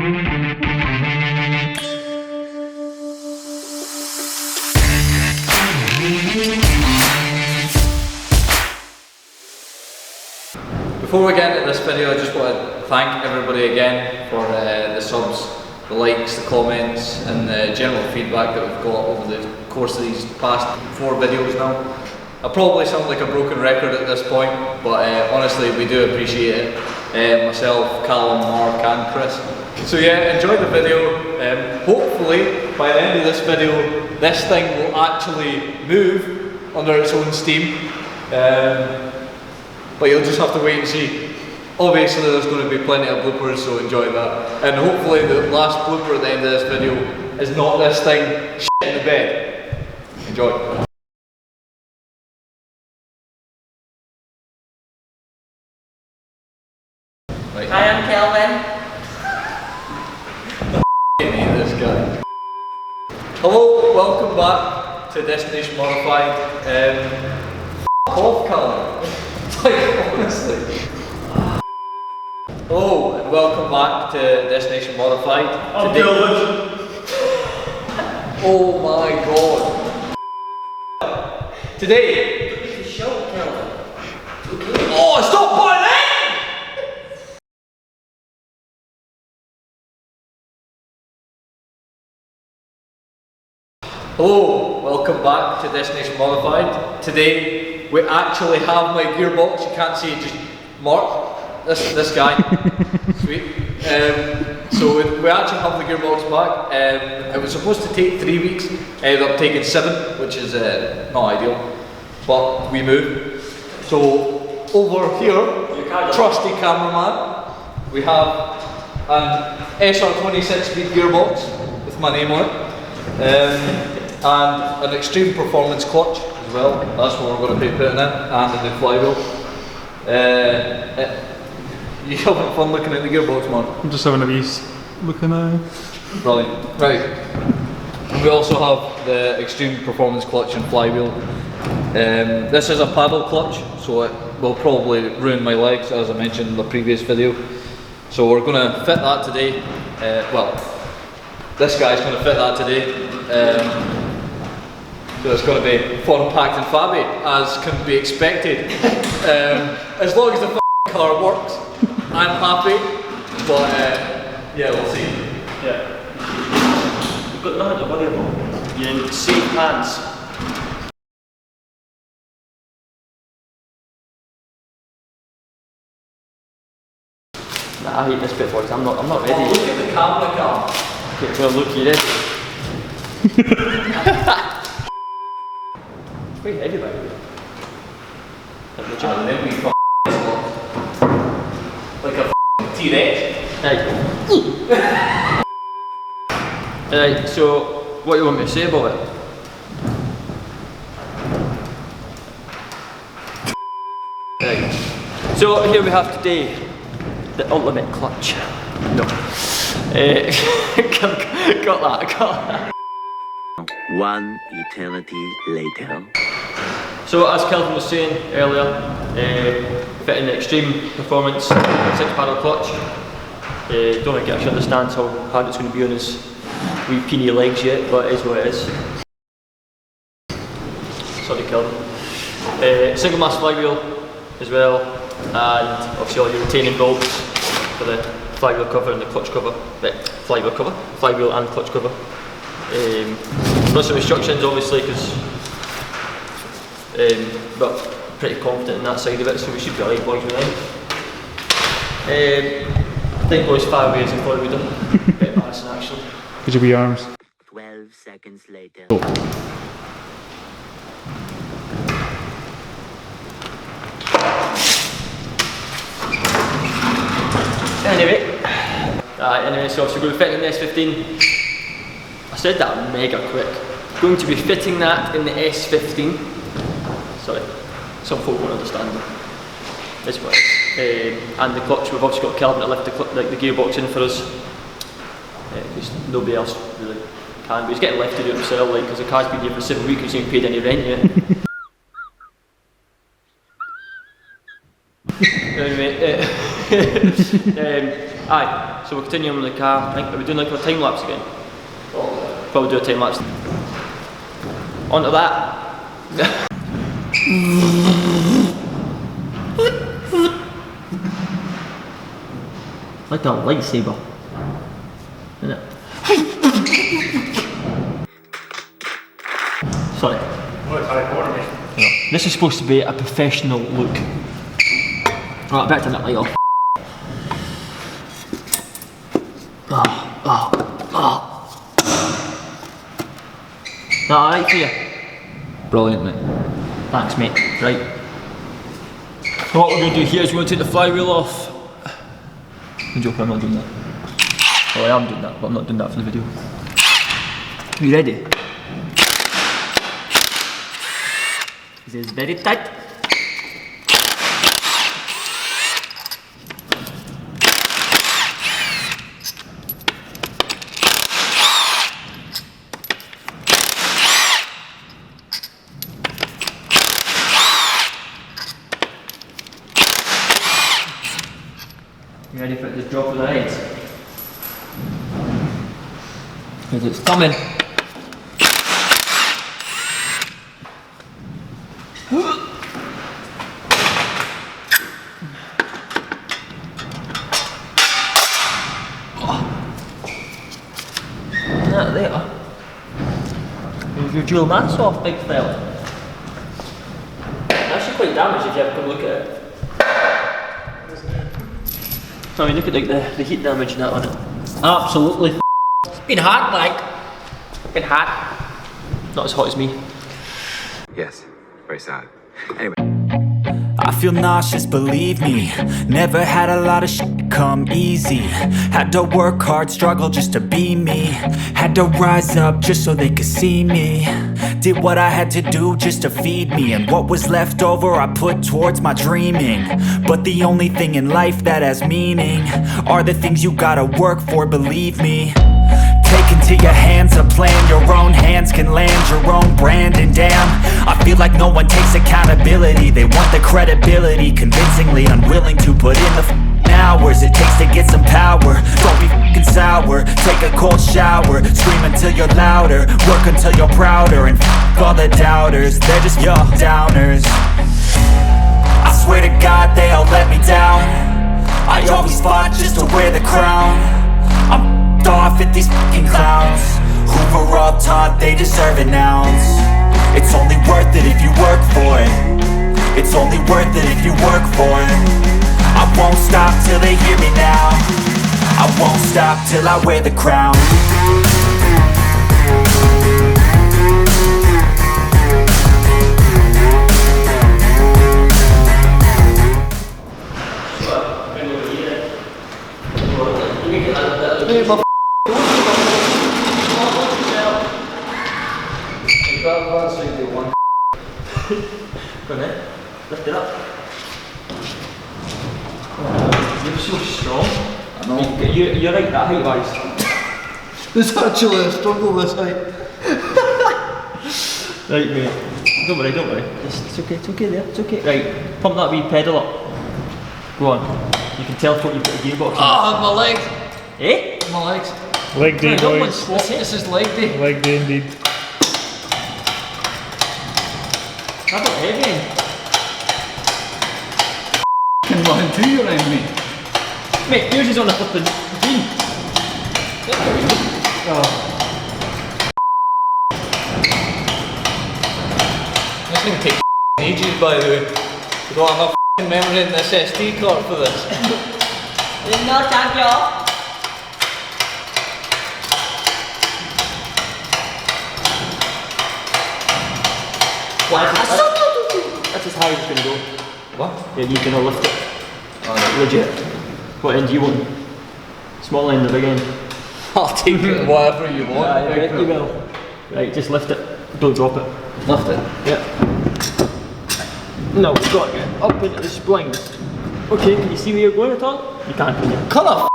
Before we get into this video, I just want to thank everybody again for the subs, the likes, the comments and the general feedback that we've got over the course of these past 4 videos now. I probably sound like a broken record at this point, but honestly we do appreciate it, myself, Callum, Mark and Chris. So yeah, enjoy the video. Hopefully by the end of this video this thing will actually move under its own steam. But you'll just have to wait and see. Obviously there's going to be plenty of bloopers, so enjoy that. And hopefully the last blooper at the end of this video is not this thing shit in the bed. Enjoy. Right. Hi, I'm Kelvin. This guy. Hello, welcome back to Destination Modified. Off, Callum. Like, honestly. Hello and welcome back to Destination Modified. I'm Kelvin. Oh my god. Today. It's the show, Kelvin. Oh, stop buying it! Hello, welcome back to Destination Modified. Today we actually have my gearbox. You can't see it, just Mark, this guy. Sweet. So we actually have the gearbox back. It was supposed to take 3 weeks. Ended up taking 7, which is not ideal. But we moved. So over here, trusty cameraman, we have an SR26 Speed Gearbox with my name on it. And an Xtreme performance clutch as well. That's what we're going to be putting in, and a new flywheel. You having fun looking at the gearbox, man? I'm just having a wee look now. Brilliant. Right. And we also have the Xtreme performance clutch and flywheel. This is a paddle clutch, so it will probably ruin my legs, as I mentioned in the previous video. So we're going to fit that today. Well, this guy's going to fit that today. So it's going to be fun, packed and fabby, as can be expected. As long as the car works, I'm happy. But yeah, we'll see. Yeah. You've got nothing to worry about. You're in safe hands. Nah, I hate this bit, boys. I'm not ready. Oh, look at the camera, Callum. Okay, well, look, you ready? It's very heavy, by the way. And then we like a T-Rex. Right. Right, so what do you want me to say about it? Right. So here we have today the ultimate clutch. No. Got that. One eternity later. So as Kelvin was saying earlier, fitting the Xtreme performance 6-paddle clutch. Don't think I actually understand how hard it's going to be on his wee peeny legs yet, but it is what it is. Sorry, Kelvin. Single mass flywheel as well, and obviously all your retaining bolts for the flywheel cover and the clutch cover. Flywheel cover, flywheel and clutch cover. Got some instructions obviously because but pretty confident in that side of it, so we should be alright, boys, with them. I think boys 5 ways I thought we'd done. Bit embarrassing actually. Could you be arms? 12 seconds later. Anyway, so obviously we're going to be fitting the S15. I said that mega quick. Going to be fitting that in the S15. Sorry, some folk won't understand me. It's what it is. And the clutch, we've obviously got Kelvin to lift the gearbox in for us. Because nobody else really can, but he's getting left to do it himself, like, because the car's been here for 7 weeks and he's not paid any rent yet. Anyway, Aye, so we'll continue on with the car. I think are we doing like a time lapse again? Probably do a time lapse. On to that. Like a lightsaber. Isn't it? Sorry. Yeah. This is supposed to be a professional look. Right, I better turn that light off. Is that alright for you? Brilliant, mate. Thanks, mate. Right. So what we're going to do here is we're going to take the flywheel off. I'm joking, I'm not doing that. Oh, I am doing that, but I'm not doing that for the video. Are you ready? This is very tight. You ready for it to drop with the heads? Because it's coming. That there. Move your dual mass off, big fella. Actually quite damaged if you have a good look at it. I mean, look at like the heat damage and that on it. Absolutely. It's been hot, like. It's been hot. Not as hot as me. Yes, very sad. Anyway. I feel nauseous, believe me. Never had a lot of shit come easy. Had to work hard, struggle just to be me. Had to rise up just so they could see me. Did what I had to do just to feed me. And what was left over I put towards my dreaming. But the only thing in life that has meaning are the things you gotta work for, believe me. Take into your hands a plan. Your own hands can land your own brand. And damn, I feel like no one takes accountability. They want the credibility, convincingly unwilling to put in the hours it takes to get some power. Don't be f***ing sour. Take a cold shower. Scream until you're louder. Work until you're prouder. And f*** all the doubters, they're just your downers. I swear to God they all let me down. I always fought just to wear the crown. I'm off at these fucking clowns who were all taught they deserve an ounce. It's only worth it if you work for it. It's only worth it if you work for it. I won't stop till they hear me now. I won't stop till I wear the crown. Go on then, lift it up. You're so strong. I know. You're right that height wise. It's actually a struggle this height. Right mate, don't worry. It's okay there, it's okay. Right, pump that wee pedal up. Go on, you can teleport, you've got a gearbox. Ah, my legs. Eh? My legs. Leg day, boys. This is leg day. Leg day indeed. That's not heavy. Can run to you around me. Mate, yours is on a flippin' jean. Oh. This thing takes ages, by the way. We don't have enough memory in this SD card for this. No time, y'all. That's just how it's gonna go. What? Yeah, you're gonna lift it. Oh, no. Legit. What end do you want? Small end or big end? I'll take it whatever you want. I bet you will. Right, just lift it. Don't drop it. Lift it. Yeah. No, we've got to get up into the splines. Okay, can you see where you're going at all? You can't, can you? Cut off.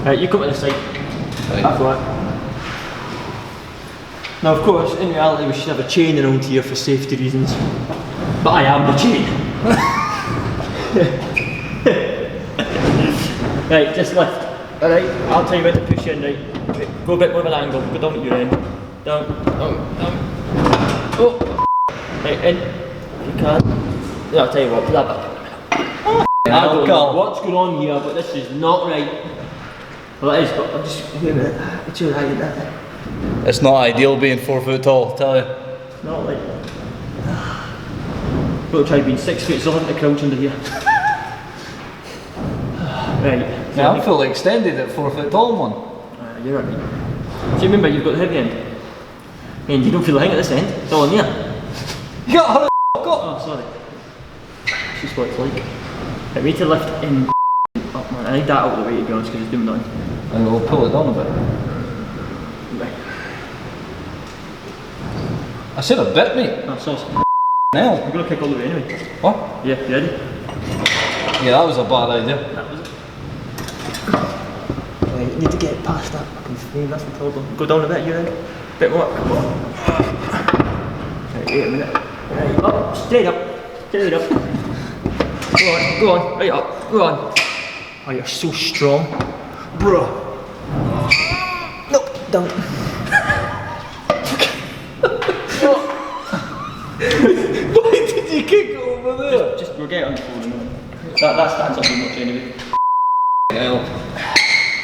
Right, you come to the side. Right. After that. Now, of course, in reality, we should have a chain around here for safety reasons. But I am the chain. Right, just lift. Alright, I'll tell you when to push in, right? Go a bit more of an angle, go down at your end. Down, down, down. Oh! Right, in. If you can. Yeah, I'll tell you what, put that back. I don't know what's going on here, but this is not right. Well, it is, but I'm just. Wait a minute. It's your height, that. It's not ideal being 4 foot tall, tell you. Not like. We'll try being 6 foot, so I'll have to crouch under here. Right. Yeah, I'm fully extended at 4 foot tall, man. You're right. So remember, you've got the heavy end. And you don't feel the hang at this end. It's all in here. You got her up. Oh, sorry. That's just what it's like. Right, we need to lift in up, man. I need that out of the way, to be honest, because it's doing nothing. And we'll pull it down a bit. Right. I should have bit me. That's awesome. Now. We're going to kick all the way anyway. What? Yeah, you ready? Yeah, that was a bad idea. That was it. Right, you need to get past that fucking frame, that's the problem. Go down a bit, you ready? Bit more. Come on. Right, wait a minute. Right, up, straight up. Straight up. Go on, right up, go on. Oh, you're so strong. Bro. No, don't. Why did you kick it over there? Just, we'll get it on the phone in a minute. That stands up too much anyway. Hell.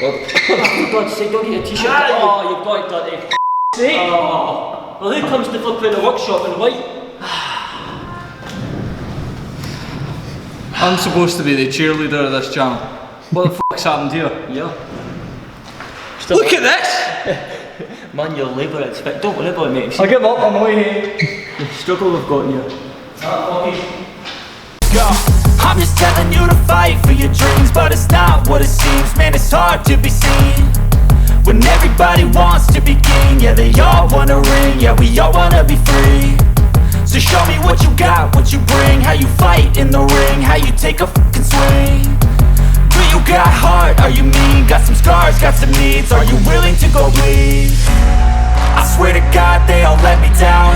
Oh, for God's sake, don't get your t-shirt. Oh, you've got it dirty. See? Oh. Well, who comes to flip in a workshop in white? I'm supposed to be the cheerleader of this channel. What the fuck's happened here? Yeah. Look at this! Manual labour, it's fit. Don't worry about it, mate. I give up, I'm away here. The struggle we've got here. Yo, I'm just telling you to fight for your dreams, but it's not what it seems. Man, it's hard to be seen when everybody wants to be king. Yeah, they all wanna ring. Yeah, we all wanna be free. So show me what you got, what you bring. How you fight in the ring, how you take a fucking swing. Do you got heart? Are you mean? Got some scars, got some needs. Are you willing to go bleed? I swear to God they all let me down.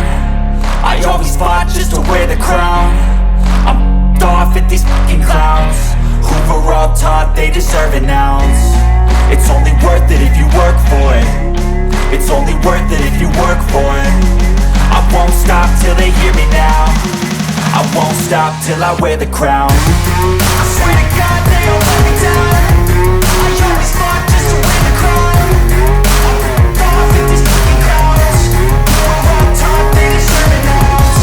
I always fought just to wear the crown. I'm off at these fucking clowns who were all taught they deserve an ounce. It's only worth it if you work for it. It's only worth it if you work for it. I won't stop till they hear me now. I won't stop till I wear the crown. I swear to God they all let me down. I always fought just to wear the crown. I'm off at these fucking clowns who were all taught they deserve an ounce.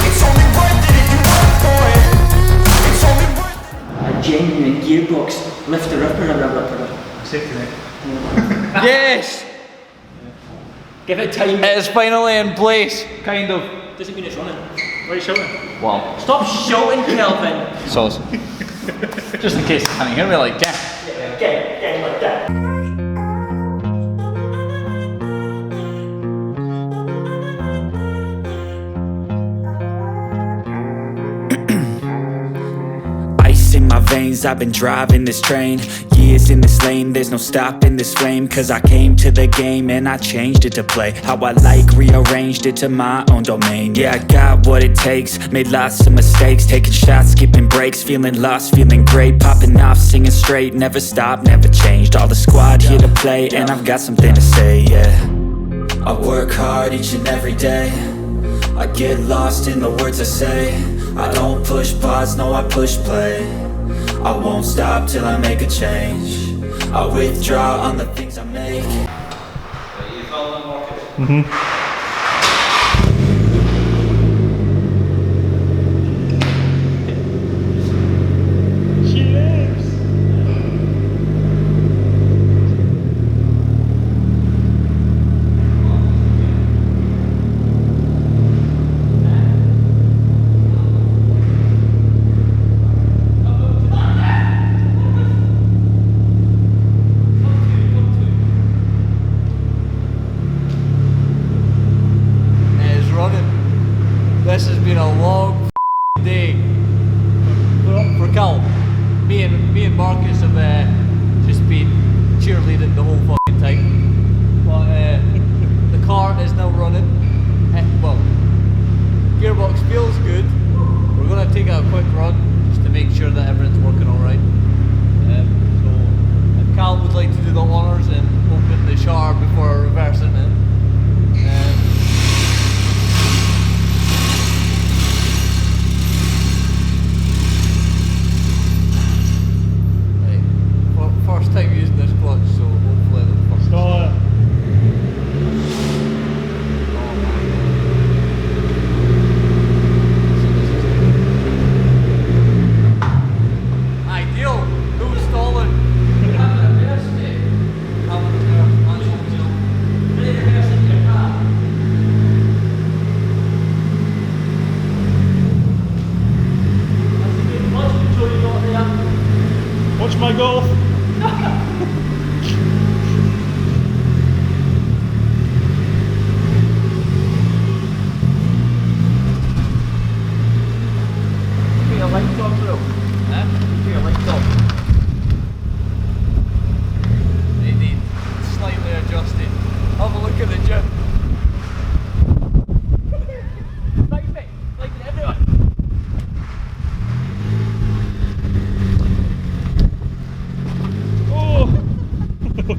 It's only worth it if you work for it. It's only worth it. A genuine gearbox lifter upper and a ripper. Safety net. Yes! Give it time. It is finally in place, kind of. Doesn't mean it's running. Why are you shouting? Wow. Stop shouting, Kelvin. Sauce. Just in case you can't hear me like that. Get like that. Ice in my veins, I've been driving this train. Years in this lane, there's no stopping this flame. Cause I came to the game and I changed it to play how I like, rearranged it to my own domain. Yeah, I got what it takes, made lots of mistakes. Taking shots, skipping breaks, feeling lost, feeling great. Popping off, singing straight, never stopped, never changed. All the squad here to play and I've got something to say, yeah. I work hard each and every day. I get lost in the words I say. I don't push pause, no I push play. I won't stop till I make a change. I withdraw on the things I make.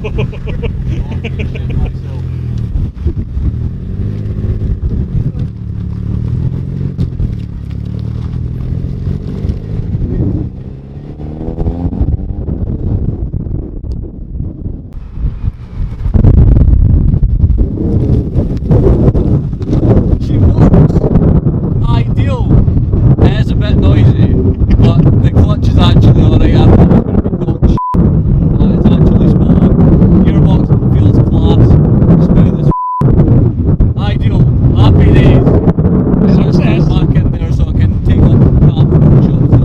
She works. Ideal. It is a bit noisy, but the clutch is actually alright. It's actually spot on. Gearbox feels class. Smooth as ideal. Happy days. Success. Back in there so I can take off the cap and show the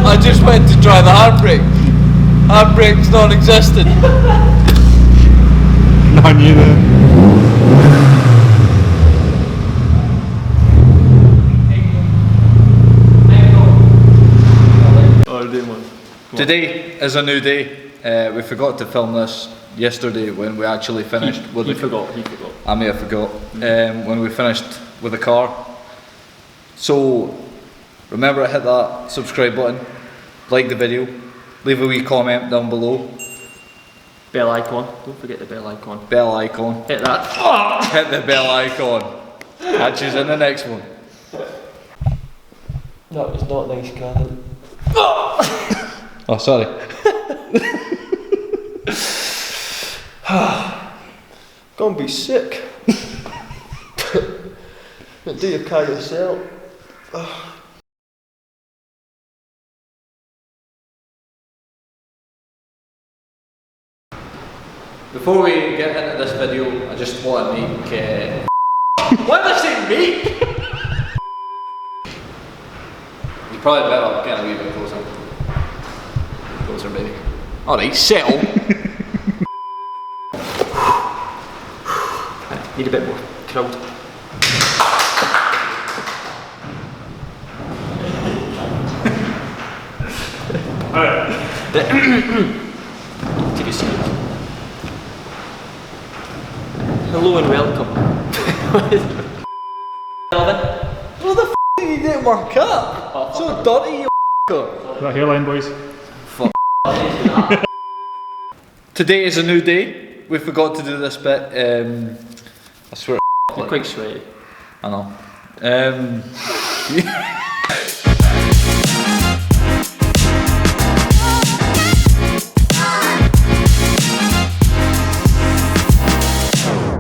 I just went to try the handbrake. Handbrake's non-existent. I knew that. Today is a new day. We forgot to film this yesterday when we actually finished with He the forgot. I may have forgot when we finished with the car. So remember to hit that subscribe button, like the video, leave a wee comment down below. Bell icon. Don't forget the bell icon. Bell icon. Hit that. Hit the bell icon. Catch you in the next one. No, it's not nice, Callum. Oh, sorry. Gonna be sick. Do your car yourself. Before we get into this video, I just want to make. Why did I say make? You probably better get a wee bit closer. Closer, baby. Alright, settle. Need a bit more crowd. Take a seat. Hello and welcome. Kelvin? What the f are you doing my car? So dirty, you Is that hairline, boys? Today is a new day. We forgot to do this bit. I swear. You're quite sweaty. I know.